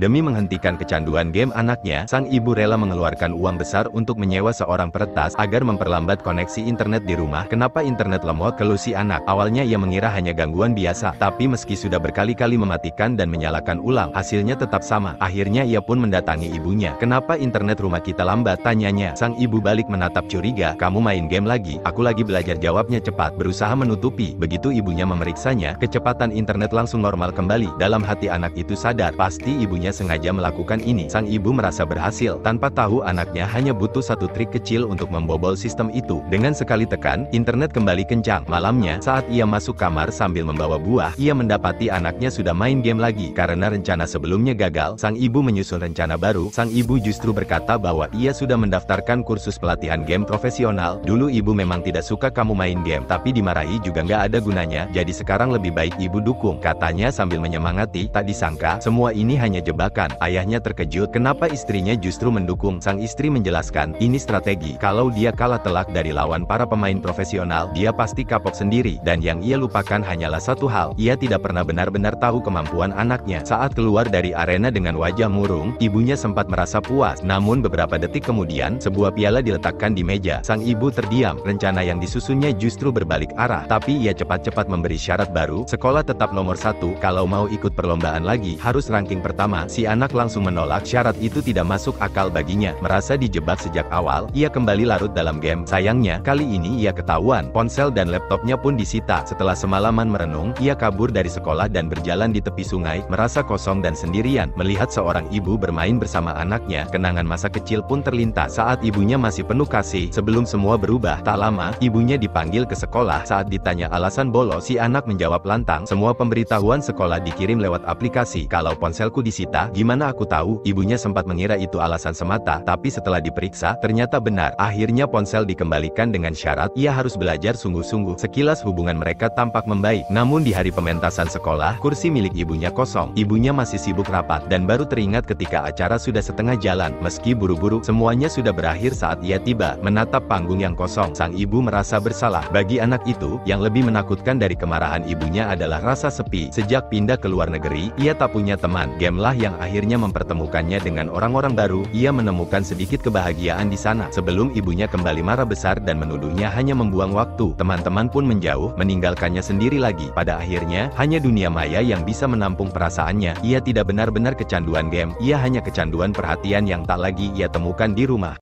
Demi menghentikan kecanduan game anaknya, sang ibu rela mengeluarkan uang besar untuk menyewa seorang peretas agar memperlambat koneksi internet di rumah. Kenapa internet lemot? Keluh si anak. Awalnya ia mengira hanya gangguan biasa, tapi meski sudah berkali-kali mematikan dan menyalakan ulang, hasilnya tetap sama. Akhirnya ia pun mendatangi ibunya. Kenapa internet rumah kita lambat? Tanyanya. Sang ibu balik menatap curiga. Kamu main game lagi? Aku lagi belajar, jawabnya cepat, berusaha menutupi. Begitu ibunya memeriksanya, kecepatan internet langsung normal kembali. Dalam hati anak itu sadar, pasti ibunya sengaja melakukan ini. Sang ibu merasa berhasil, tanpa tahu anaknya hanya butuh satu trik kecil untuk membobol sistem itu. Dengan sekali tekan, internet kembali kencang. Malamnya, saat ia masuk kamar sambil membawa buah, ia mendapati anaknya sudah main game lagi. Karena rencana sebelumnya gagal, sang ibu menyusun rencana baru. Sang ibu justru berkata bahwa ia sudah mendaftarkan kursus pelatihan game profesional. Dulu ibu memang tidak suka kamu main game, tapi dimarahi juga nggak ada gunanya, jadi sekarang lebih baik ibu dukung, katanya sambil menyemangati. Tak disangka, semua ini hanya jebakan. Ayahnya terkejut, kenapa istrinya justru mendukung. Sang istri menjelaskan, ini strategi. Kalau dia kalah telak dari lawan para pemain profesional, dia pasti kapok sendiri. Dan yang ia lupakan hanyalah satu hal, ia tidak pernah benar-benar tahu kemampuan anaknya. Saat keluar dari arena dengan wajah murung, ibunya sempat merasa puas. Namun beberapa detik kemudian, sebuah piala diletakkan di meja. Sang ibu terdiam, rencana yang disusunnya justru berbalik arah. Tapi ia cepat-cepat memberi syarat baru, sekolah tetap nomor 1, kalau mau ikut perlombaan lagi, harus ranking pertama. Si anak langsung menolak, syarat itu tidak masuk akal baginya. Merasa dijebak sejak awal, ia kembali larut dalam game. Sayangnya, kali ini ia ketahuan, ponsel dan laptopnya pun disita. Setelah semalaman merenung, ia kabur dari sekolah dan berjalan di tepi sungai, merasa kosong dan sendirian. Melihat seorang ibu bermain bersama anaknya, kenangan masa kecil pun terlintas. Saat ibunya masih penuh kasih, sebelum semua berubah, tak lama, ibunya dipanggil ke sekolah. Saat ditanya alasan bolos, si anak menjawab lantang, semua pemberitahuan sekolah dikirim lewat aplikasi. Kalau ponselku disita, gimana aku tahu? Ibunya sempat mengira itu alasan semata, tapi setelah diperiksa, ternyata benar. Akhirnya ponsel dikembalikan dengan syarat, ia harus belajar sungguh-sungguh. Sekilas hubungan mereka tampak membaik. Namun di hari pementasan sekolah, kursi milik ibunya kosong. Ibunya masih sibuk rapat, dan baru teringat ketika acara sudah setengah jalan. Meski buru-buru, semuanya sudah berakhir saat ia tiba, menatap panggung yang kosong. Sang ibu merasa bersalah. Bagi anak itu, yang lebih menakutkan dari kemarahan ibunya adalah rasa sepi. Sejak pindah ke luar negeri, ia tak punya teman. Gamelah yang akhirnya mempertemukannya dengan orang-orang baru. Ia menemukan sedikit kebahagiaan di sana. Sebelum ibunya kembali marah besar dan menuduhnya hanya membuang waktu, teman-teman pun menjauh, meninggalkannya sendiri lagi. Pada akhirnya, hanya dunia maya yang bisa menampung perasaannya. Ia tidak benar-benar kecanduan game, ia hanya kecanduan perhatian yang tak lagi ia temukan di rumah.